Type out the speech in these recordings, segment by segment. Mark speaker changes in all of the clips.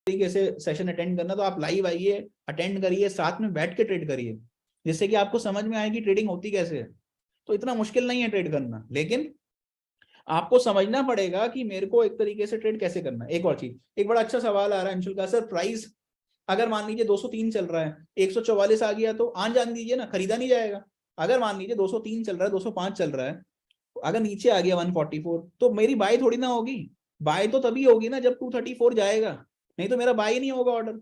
Speaker 1: तरीके से session attend करना तो आप लाइव आइए, अटेंड करिए, साथ में बैठ के ट्रेड करिए, जिससे कि आपको समझ में आए कि ट्रेडिंग होती कैसे है। तो इतना मुश्किल नहीं है ट्रेड करना, लेकिन आपको समझना पड़ेगा कि मेरे को एक तरीके से ट्रेड कैसे करना है। एक और चीज, एक बड़ा अच्छा सवाल आ रहा है अंशुल का, सर प्राइस अगर मान लीजिए 203 चल रहा है, 144 आ गया तो आन जान दीजिए ना, खरीदा नहीं जाएगा। अगर मान लीजिए 203 चल रहा है, 205 चल रहा है, अगर नीचे आ गया 144 तो मेरी बाय थोड़ी ना होगी। बाय तो तभी होगी ना जब 234 जाएगा, नहीं तो मेरा बाय नहीं होगा ऑर्डर।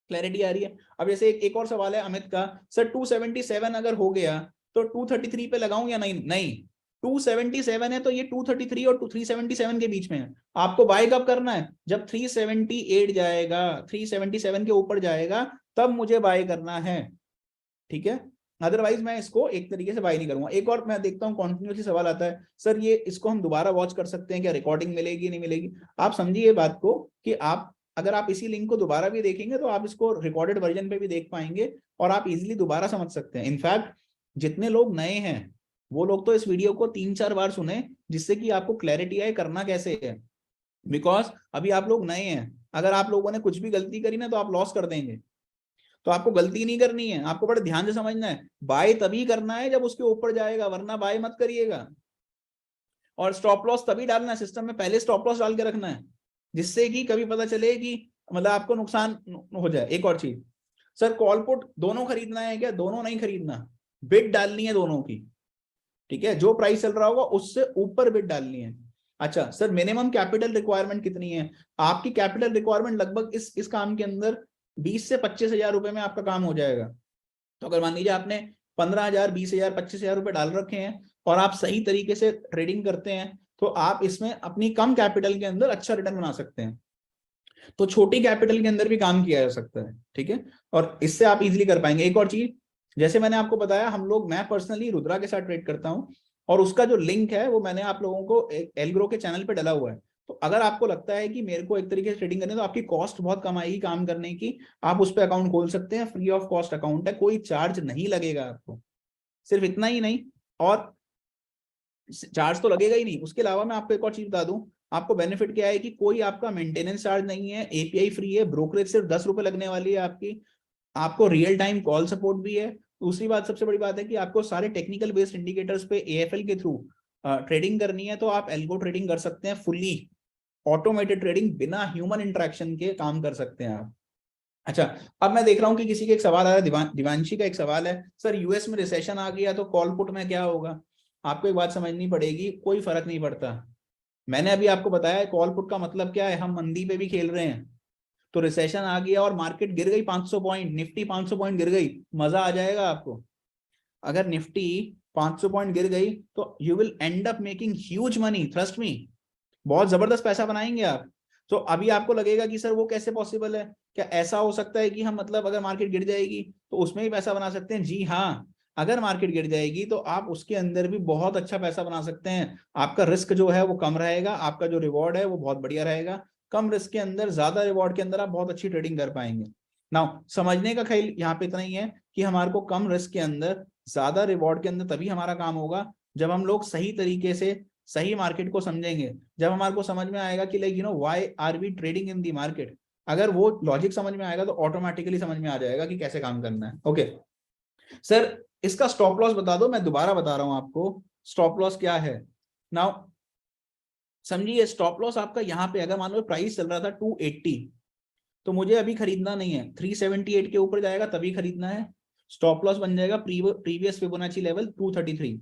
Speaker 1: क्लैरिटी आ रही है? अब जैसे एक और सवाल है अमित का, सर 277 अगर हो गया तो 233 पे लगाऊं या नहीं? नहीं, 277 है तो ये 233 और 377 के बीच में है। आपको बाय कब करना है? जब 378 जाएगा, 377 के ऊपर जाएगा, तब मुझे बाय करना है, ठीक है? अदरवाइज मैं इसको एक तरीके से बाय नहीं करूंगा। एक और मैं देखता हूँ कॉन्टिन्यूसली सवाल आता है, सर ये इसको हम दोबारा वॉच कर सकते हैं क्या, रिकॉर्डिंग मिलेगी नहीं मिलेगी? आप समझिए बात को कि आप अगर आप इसी लिंक को दोबारा भी देखेंगे तो आप इसको रिकॉर्डेड वर्जन पे भी देख पाएंगे और आप इजिली दोबारा समझ सकते हैं। इनफैक्ट जितने लोग नए हैं वो लोग तो इस वीडियो को 3-4 बार सुने, जिससे कि आपको क्लैरिटी आए करना कैसे है। बिकॉज अभी आप लोग नए हैं, अगर आप लोगों ने कुछ भी गलती करी ना तो आप लॉस कर देंगे। तो आपको गलती नहीं करनी है, आपको बड़े ध्यान से समझना है। बाय तभी करना है जब उसके ऊपर जाएगा, वरना बाय मत करिएगा। और स्टॉप लॉस तभी डालना है सिस्टम में, पहले स्टॉप लॉस डाल के रखना है, जिससे कि कभी पता चले कि मतलब आपको नुकसान हो जाए। एक और चीज, सर कॉल पुट दोनों खरीदना है क्या? दोनों नहीं खरीदना, बिड डालनी है दोनों की, ठीक है? जो प्राइस चल रहा होगा उससे ऊपर बिड डालनी है। अच्छा सर मिनिमम कैपिटल रिक्वायरमेंट कितनी है? आपकी कैपिटल रिक्वायरमेंट लगभग इस काम के अंदर 20 से 25 हजार रुपए में आपका काम हो जाएगा। तो अगर मान लीजिए आपने 15 हजार, 20 हजार, 25 हजार रुपए डाल रखे हैं और आप सही तरीके से ट्रेडिंग करते हैं, तो आप इसमें अपनी कम कैपिटल के अंदर अच्छा रिटर्न बना सकते हैं। तो छोटी कैपिटल के अंदर भी काम किया जा सकता है, ठीक है? और इससे आप इजीली कर पाएंगे। एक और चीज, जैसे मैंने आपको बताया, मैं पर्सनली रुद्रा के साथ ट्रेड करता हूं और उसका जो लिंक है वो मैंने आप लोगों को एलग्रो के चैनल पे डाला हुआ है। तो अगर आपको लगता है कि मेरे को एक तरीके से ट्रेडिंग करनी है तो आपकी कॉस्ट बहुत कम आएगी काम करने की, आप उस पर अकाउंट खोल सकते हैं। फ्री ऑफ कॉस्ट अकाउंट है, कोई चार्ज नहीं लगेगा आपको। सिर्फ इतना ही नहीं, और चार्ज तो लगेगा ही नहीं, उसके अलावा मैं आपको एक और चीज बता दूं, आपको बेनिफिट क्या है कि कोई आपका मेंटेनेंस चार्ज नहीं है, एपीआई फ्री है, ब्रोकरेज सिर्फ 10 रुपए लगने वाली है आपकी, आपको रियल टाइम कॉल सपोर्ट भी है। दूसरी बात, सबसे बड़ी बात है कि आपको सारे टेक्निकल बेस्ड इंडिकेटर्स पे एएफएल के थ्रू ट्रेडिंग करनी है, तो आप एल्गो ट्रेडिंग कर सकते हैं, फुल्ली ऑटोमेटेड ट्रेडिंग, बिना ह्यूमन इंटरेक्शन के काम कर सकते हैं आप। अच्छा, अब मैं देख रहा हूँ कि किसी के एक सवाल आ रहा है, दिवांशी का एक सवाल है, सर यूएस में रिसेशन आ गया तो कॉल पुट में क्या होगा? आपको एक बात समझनी पड़ेगी, कोई फर्क नहीं पड़ता। मैंने अभी आपको बताया कॉल पुट का मतलब क्या है, हम मंदी पे भी खेल रहे हैं। तो रिसेशन आ गया और मार्केट गिर गई 500 पॉइंट, निफ्टी 500 पॉइंट गिर गई, मजा आ जाएगा आपको। अगर निफ्टी 500 पॉइंट गिर गई तो you will and up making huge money, trust me, बहुत जबरदस्त पैसा बनाएंगे आप। तो अभी आपको लगेगा कि सर वो कैसे पॉसिबल है, क्या ऐसा हो सकता है कि हम मतलब अगर मार्केट गिर जाएगी तो उसमें भी पैसा बना सकते हैं? जी हाँ, अगर मार्केट गिर जाएगी तो आप उसके अंदर भी बहुत अच्छा पैसा बना सकते हैं। आपका रिस्क जो है वो कम रहेगा, आपका जो रिवॉर्ड है वो बहुत बढ़िया रहेगा। कम रिस्क के अंदर ज्यादा रिवॉर्ड के अंदर आप बहुत अच्छी ट्रेडिंग कर पाएंगे। नाउ समझने का ख्याल यहाँ पे इतना ही है कि हमारे को कम रिस्क के अंदर ज्यादा रिवॉर्ड के अंदर तभी हमारा काम होगा जब हम लोग सही तरीके से सही मार्केट को समझेंगे। जब हमारे को समझ में आएगा कि like why are we trading in the market, अगर वो लॉजिक समझ में आएगा तो ऑटोमेटिकली समझ में आ जाएगा कि कैसे काम करना है। ओके सर, इसका स्टॉप लॉस बता दो, मैं दोबारा बता रहा हूं आपको स्टॉप लॉस क्या है। नाउ समझिए, स्टॉप लॉस आपका यहाँ पे, अगर मान लो प्राइस चल रहा था 280, तो मुझे अभी खरीदना नहीं है, 378 के ऊपर जाएगा तभी खरीदना है। स्टॉप लॉस बन जाएगा प्रीवियस फिबोनाची लेवल 233।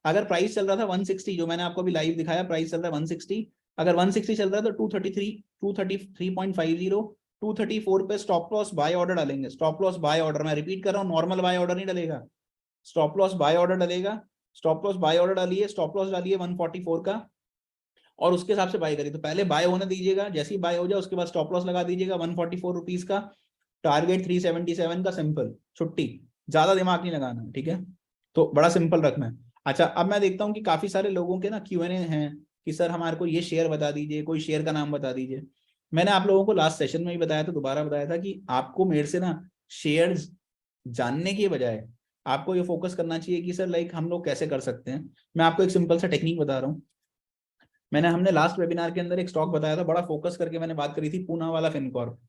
Speaker 1: अगर प्राइस चल रहा था 160, जो मैंने आपको अभी लाइव दिखाया, प्राइस चल रहा है 160, अगर 160 चल रहा है तो 233.50, 234 पे स्टॉप लॉस बाय ऑर्डर डालेंगे। स्टॉप लॉस बाय ऑर्डर, मैं रिपीट कर रहा हूँ, नॉर्मल बाय ऑर्डर नहीं डलेगा, स्टॉप लॉस बाय ऑर्डर डलेगा। स्टॉप लॉस बाय ऑर्डर डालिए, स्टॉप लॉस डालिए 144 का और उसके हिसाब से बाय करिए। तो पहले बाय होने दीजिएगा, जैसे ही बाय हो जाए उसके बाद स्टॉप लॉस लगा दीजिएगा 144 रुपीज का, टारगेट 377 का, सिंपल छुट्टी, ज्यादा दिमाग नहीं लगाना, ठीक है? तो बड़ा सिंपल रखना है। अच्छा, अब मैं देखता हूँ कि काफी सारे लोगों के ना Q&A हैं कि सर हमारे को ये शेयर बता दीजिए, कोई शेयर का नाम बता दीजिए। मैंने आप लोगों को लास्ट सेशन में भी बताया था, दोबारा बताया था कि आपको मेरे से ना शेयर जानने की बजाय आपको ये फोकस करना चाहिए कि सर लाइक हम लोग कैसे कर सकते हैं। मैं आपको एक सिंपल सा टेक्निक बता रहा हूँ। हमने लास्ट वेबिनार के अंदर एक स्टॉक बताया था, बड़ा फोकस करके मैंने बात करी थी, पूना वाला फिनकॉर्प।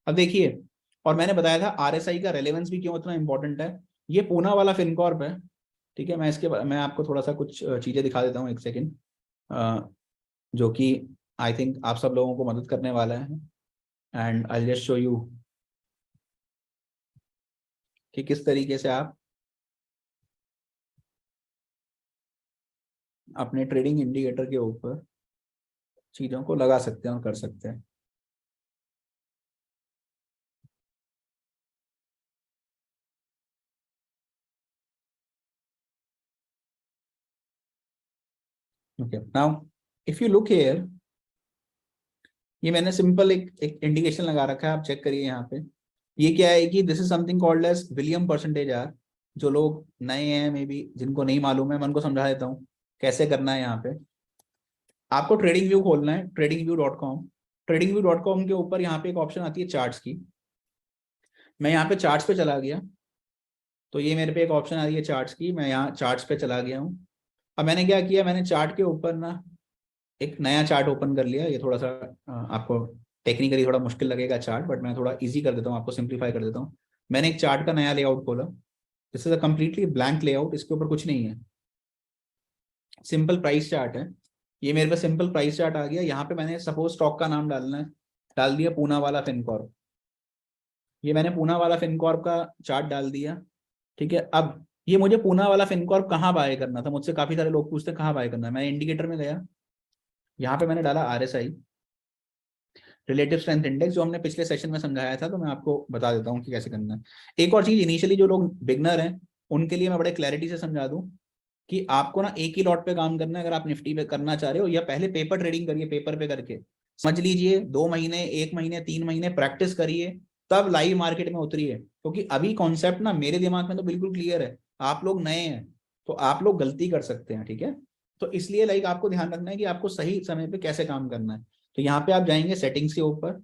Speaker 1: अब देखिए, और मैंने बताया था आरएसआई का रेलेवेंस भी क्यों इतना इंपॉर्टेंट है। ये पूना वाला फिनकॉर्प है, ठीक है। मैं आपको थोड़ा सा कुछ चीजें दिखा देता हूँ, एक सेकेंड, जो कि आई थिंक आप सब लोगों को मदद करने वाला है। And I just show you कि किस तरीके से आप अपने ट्रेडिंग इंडिकेटर के ऊपर चीजों को लगा सकते हैं और कर सकते हैं। Okay, now if you look here, ये मैंने सिंपल एक इंडिकेशन लगा रखा है, आप चेक करिए यहाँ पे। ये क्या है कि this is something called as William percentage R. जो लोग नए हैं, मे बी जिनको नहीं मालूम है, मैं उनको समझा देता हूँ कैसे करना है। यहाँ पे आपको ट्रेडिंग व्यू खोलना है, tradingview.com। tradingview.com के ऊपर यहाँ पे एक ऑप्शन आती है चार्ट्स की। मैं यहाँ पे चार्ट्स पे चला गया, तो ये मेरे पे एक ऑप्शन आ रही है चार्ट्स की, मैं यहाँ चार्ट्स पे चला गया हूँ। अब मैंने क्या किया, मैंने चार्ट के ऊपर ना एक नया चार्ट ओपन कर लिया। ये थोड़ा सा आपको टेक्निकली थोड़ा मुश्किल लगेगा चार्ट, बट मैं थोड़ा इजी कर देता हूँ, आपको सिंप्लीफाई कर देता हूँ। मैंने एक चार्ट का नया लेआउट खोला। This is a completely blank layout, इसके ऊपर कुछ नहीं है, सिंपल प्राइस चार्ट है। ये मेरे पास सिंपल प्राइस चार्ट आ गया। यहाँ पे मैंने सपोज स्टॉक का नाम डालना है, डाल दिया पूना वाला फिनकॉर्प। ये मैंने पूना वाला फिनकॉर्प का चार्ट डाल दिया, ठीक है। अब ये मुझे पूना वाला फिनकॉर्प कहाँ बाय करना था, मुझसे काफी सारे लोग पूछते हैं कहाँ बाय करना है। मैं इंडिकेटर में गया, यहाँ पे मैंने डाला आरएसआई, रिलेटिव स्ट्रेंथ इंडेक्स, जो हमने पिछले सेशन में समझाया था। तो मैं आपको बता देता हूँ कि कैसे करना है। एक और चीज, इनिशियली जो लोग बिगनर हैं उनके लिए मैं बड़े क्लैरिटी से समझा दूं कि आपको ना एक ही लॉट पे काम करना है। अगर आप निफ्टी पे करना चाह रहे हो, या पहले पेपर ट्रेडिंग करिए, पेपर पे करके समझ लीजिए, 2 महीने, 1 महीने, 3 महीने प्रैक्टिस करिए, तब लाइव मार्केट में उतरिए। क्योंकि अभी कॉन्सेप्ट ना मेरे दिमाग में तो बिल्कुल क्लियर है, आप लोग नए हैं तो आप लोग गलती कर सकते हैं, ठीक है। तो इसलिए लाइक आपको ध्यान रखना है कि आपको सही समय पे कैसे काम करना है। तो यहाँ पे आप जाएंगे सेटिंग्स के ऊपर।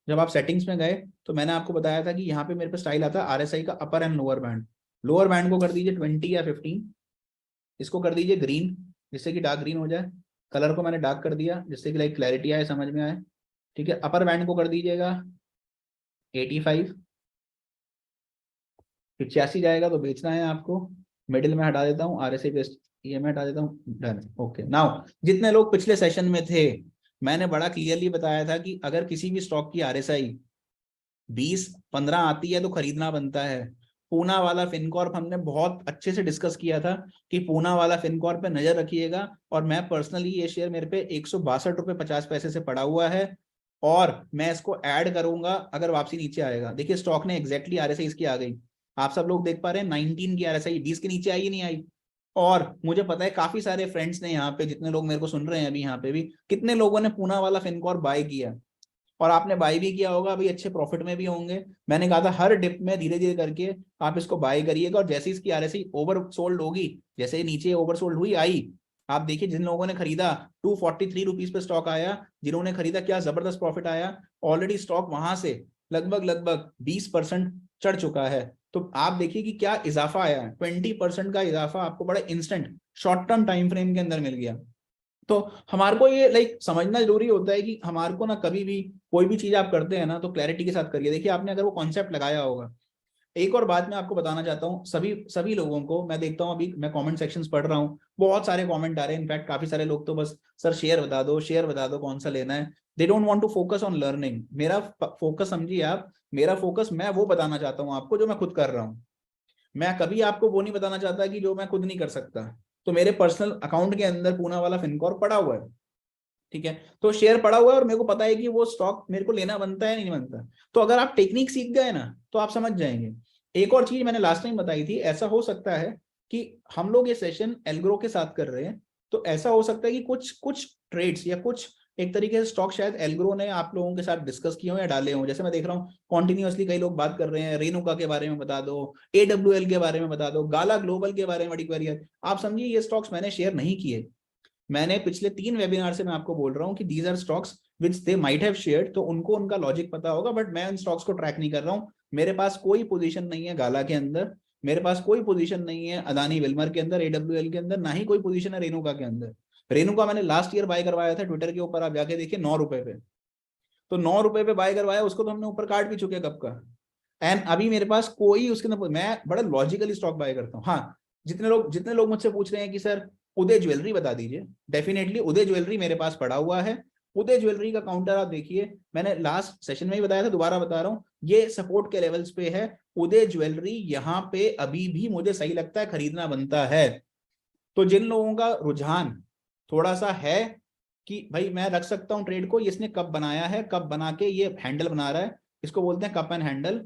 Speaker 1: जब आप सेटिंग्स में गए तो मैंने आपको बताया था कि यहाँ पे मेरे पे स्टाइल आता है आरएसआई का upper and lower band. Lower band को कर दीजिए 20 या 15, इसको कर दीजिए ग्रीन, जिससे कि डार्क ग्रीन हो जाए। कलर को मैंने डार्क कर दिया, जिससे कि लाइक क्लैरिटी आए, समझ में आए, ठीक है। अपर बैंड को कर दीजिएगा 85, 85 जाएगा तो बेचना है आपको। मिडिल में हटा देता हूँ, RSI बेस्ट ये मैं हटा देता हूँ, डन। ओके, नाउ जितने लोग पिछले सेशन में थे, मैंने बड़ा क्लियरली बताया था कि अगर किसी भी स्टॉक की RSI 20-15 आती है तो खरीदना बनता है। पूना वाला फिनकॉर्प हमने बहुत अच्छे से डिस्कस किया था कि पूना वाला फिनकॉर्प पे नजर रखिएगा। और मैं पर्सनली ये शेयर मेरे पे 162 रुपये 50 पैसे से पड़ा हुआ है, और मैं इसको ऐड करूंगा अगर वापसी नीचे आएगा। देखिए स्टॉक ने एग्जैक्टली RSI इसकी आ गई, आप सब लोग देख पा रहे हैं 19 की RSI 20 के नीचे आई ही नहीं आई। और मुझे पता है काफी सारे फ्रेंड्स ने यहाँ पे, जितने लोग मेरे को सुन रहे हैं अभी यहाँ पे भी, कितने लोगों ने पूना वाला फिनकॉर्प बाय किया, और आपने बाय भी किया होगा, अभी अच्छे प्रॉफिट में भी होंगे। मैंने कहा था हर डिप में धीरे धीरे करके आप इसको बाय करिएगा, और जैसे इसकी RSI ओवर सोल्ड होगी, जैसे ही नीचे ओवर सोल्ड हुई आई, आप देखिए जिन लोगों ने खरीदा 243 रुपीज पे स्टॉक आया, जिन्होंने खरीदा क्या जबरदस्त प्रॉफिट आया। ऑलरेडी स्टॉक वहां से लगभग लगभग 20% चढ़ चुका है। तो आप देखिए कि क्या इजाफा आया है, 20% का इजाफा आपको बड़ा instant short term time frame के अंदर मिल गया। तो हमारे को ये लाइक समझना जरूरी होता है कि हमारे को ना कभी भी कोई भी चीज आप करते हैं ना तो क्लैरिटी के साथ करिए। देखिए आपने अगर वो कॉन्सेप्ट लगाया होगा। एक और बात मैं आपको बताना चाहता हूँ, सभी सभी लोगों को मैं देखता हूँ, अभी मैं कमेंट सेक्शंस पढ़ रहा हूँ, बहुत सारे कमेंट आ रहे हैं। इनफैक्ट काफी सारे लोग तो बस सर शेयर बता दो, शेयर बता दो कौन सा लेना है। They don't want to focus on learning. मेरा फोकस समझिए आप, मेरा फोकस मैं वो बताना चाहता हूँ आपको जो मैं खुद कर रहा हूँ। मैं कभी आपको वो नहीं बताना चाहता कि जो मैं खुद नहीं कर सकता। तो मेरे पर्सनल अकाउंट के अंदर पूना वाला फिनकॉर्प पड़ा हुआ है, ठीक है। तो शेयर पड़ा हुआ है और मेरे को पता है कि वो स्टॉक मेरे को लेना बनता है नहीं बनता। तो अगर आप टेक्निक सीख गए ना तो आप समझ जाएंगे। एक और चीज मैंने लास्ट टाइम बताई थी, ऐसा हो सकता है कि हम लोग ये सेशन एल्ग्रो के साथ कर रहे हैं, तो ऐसा हो सकता है कि कुछ कुछ ट्रेड्स या कुछ एक तरीके से स्टॉक शायद एल्ग्रो ने आप लोगों के साथ डिस्कस किए हो या डाले हो। जैसे मैं देख रहा हूँ कॉन्टिन्यूअसली कई लोग बात कर रहे हैं, रेनुका के बारे में बता दो, AWL के बारे में बता दो, गाला ग्लोबल के बारे में बड़ी क्वेरी है। आप समझिए ये स्टॉक्स मैंने शेयर नहीं किए। मैंने पिछले 3 वेबिनार से मैं आपको बोल रहा हूँ कि these are stocks which they might have shared, तो उनको उनका लॉजिक पता होगा, बट मैं उन स्टॉक्स को ट्रैक नहीं कर रहा हूँ। मेरे पास कोई पोजीशन नहीं है गाला के अंदर, मेरे पास कोई पोजीशन नहीं है अदानी विल्मर के अंदर, AWL के अंदर, ना ही कोई पोजीशन है रेनुका के अंदर। रेनू का मैंने लास्ट ईयर बाय करवाया था ट्विटर के ऊपर, आप जाके देखिए 9 रुपए पे, तो 9 रुपए पे बाय करवाया, उसको तो हमने ऊपर काट भी चुके कब का। एंड अभी मेरे पास कोई उसके अंदर, मैं बड़ा लॉजिकली स्टॉक बाय करता हूँ। हाँ, जितने लोग मुझसे पूछ रहे हैं कि सर उदय ज्वेलरी बता दीजिए, डेफिनेटली उदय ज्वेलरी मेरे पास पड़ा हुआ है। उदय ज्वेलरी का काउंटर आप देखिए, मैंने लास्ट सेशन में ही बताया था, दोबारा बता रहा हूँ, ये सपोर्ट के लेवल्स पे है। उदय ज्वेलरी यहाँ पे अभी भी मुझे सही लगता है, खरीदना बनता है। तो जिन लोगों का रुझान थोड़ा सा है कि भाई मैं रख सकता हूँ ट्रेड को, इसने कब बनाया है, कब बना के ये हैंडल बना रहा है, इसको बोलते हैं कप एंड हैंडल।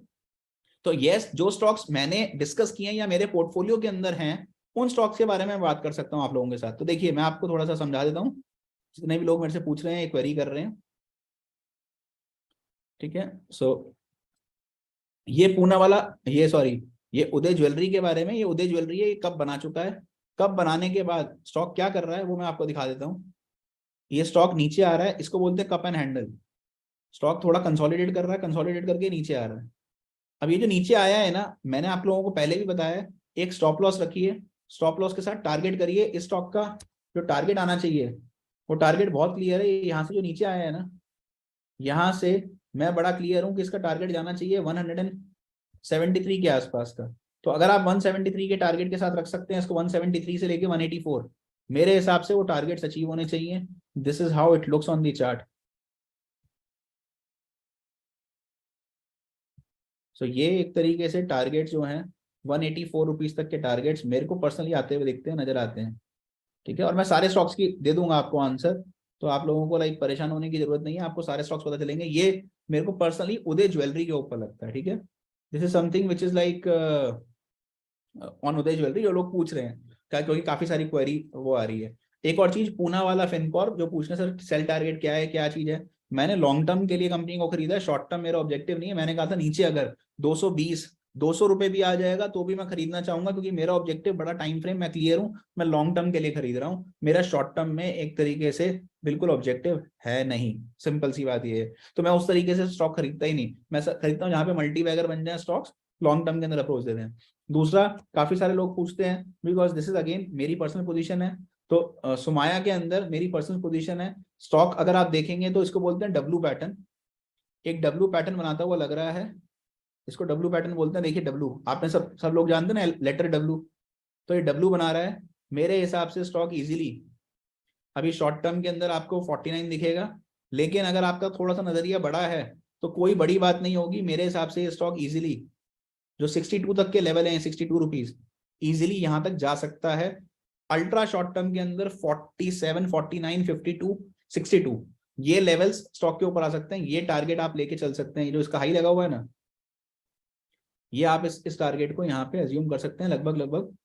Speaker 1: तो यस, जो स्टॉक्स मैंने डिस्कस किए हैं या मेरे पोर्टफोलियो के अंदर हैं, उन स्टॉक्स के बारे में बात कर सकता हूँ आप लोगों के साथ। तो देखिए मैं आपको थोड़ा सा समझा देता हूँ, जितने भी लोग मेरे से पूछ रहे हैं, क्वेरी कर रहे हैं, ठीक है। सो ये पूना वाला, ये सॉरी, ये उदय ज्वेलरी के बारे में, ये उदय ज्वेलरी है, ये कब बना चुका है, कब बनाने के बाद स्टॉक क्या कर रहा है, वो मैं आपको दिखा देता हूँ। ये स्टॉक नीचे आ रहा है, इसको बोलते हैं कप एंड हैंडल। स्टॉक थोड़ा कंसोलिडेट कर रहा है, कंसोलिडेट करके नीचे आ रहा है। अब ये जो नीचे आया है ना, मैंने आप लोगों को पहले भी बताया है, एक स्टॉप लॉस रखिए, स्टॉप लॉस के साथ टारगेट करिए। इस स्टॉक का जो टारगेट आना चाहिए, वो टारगेट बहुत क्लियर है। यहाँ से जो नीचे आया है ना, यहाँ से मैं बड़ा क्लियर हूँ कि इसका टारगेट जाना चाहिए 173 के आसपास का। तो अगर आप 173 के टारगेट के साथ रख सकते हैं इसको, 173 से लेके 184, मेरे हिसाब से वो टारगेट्स अचीव होने चाहिए। This is how it looks on the chart. So ये एक तरीके से टारगेट जो हैं 184 रुपीज तक के टारगेट्स मेरे को पर्सनली आते हुए दिखते हैं, नजर आते हैं, ठीक है। और मैं सारे स्टॉक्स की दे दूंगा आपको आंसर, तो आप लोगों को लाइक परेशान होने की जरूरत नहीं है, आपको सारे स्टॉक्स पता चलेंगे। ये मेरे को पर्सनली उदय ज्वेलरी के ऊपर लगता है, ठीक है। This is something which is like on Uday jewellery, जो लोग पूछ रहे हैं क्या, क्योंकि काफी सारी क्वेरी वो आ रही है। एक और चीज, पूना वाला फिनकॉर्प जो पूछने सर सेल टारगेट क्या है, क्या चीज है, मैंने लॉन्ग टर्म के लिए कंपनी को खरीदा है, शॉर्ट टर्म मेरा ऑब्जेक्टिव नहीं है। मैंने कहा था नीचे अगर 220 200 रुपए भी आ जाएगा तो भी मैं खरीदना चाहूंगा, क्योंकि मेरा ऑब्जेक्टिव बड़ा टाइम फ्रेम, मैं क्लियर हूँ, मैं लॉन्ग टर्म के लिए खरीद रहा हूँ, मेरा शॉर्ट टर्म में एक तरीके से बिल्कुल ऑब्जेक्टिव है नहीं, सिंपल सी बात ये है। तो मैं उस तरीके से स्टॉक खरीदता ही नहीं, मैं खरीदता हूँ जहाँ पे मल्टी बैगर बन जाए स्टॉक्स, लॉन्ग टर्म के अंदर अप्रोच देते हैं। दूसरा, काफी सारे लोग पूछते हैं, बिकॉज दिस इज अगेन मेरी पर्सनल पोजीशन है, तो सुमाया के अंदर मेरी पर्सनल पोजीशन है। स्टॉक अगर आप देखेंगे तो इसको बोलते हैं डब्लू पैटर्न, एक डब्लू पैटर्न बनाता हुआ लग रहा है, इसको डब्लू पैटर्न बोलते हैं। देखिए डब्लू, आपने सब लोग जानते हैं ना लेटर डब्लू, तो ये डब्लू बना रहा है। मेरे हिसाब से स्टॉक इजीली अभी शॉर्ट टर्म के अंदर आपको 49 दिखेगा, लेकिन अगर आपका थोड़ा सा नजरिया बड़ा है तो कोई बड़ी बात नहीं होगी, मेरे हिसाब से ये स्टॉक इजीली जो 62 तक के लेवल है, 62 रुपीज, इजिली यहां तक जा सकता है। अल्ट्रा शॉर्ट टर्म के अंदर 47, 49, 52, 62, ये लेवल्स स्टॉक के ऊपर आ सकते हैं। ये टारगेट आप लेके चल सकते हैं, जो इसका हाई लगा हुआ है ना, ये आप इस टारगेट को यहाँ पे अज्यूम कर सकते हैं, लगभग लगभग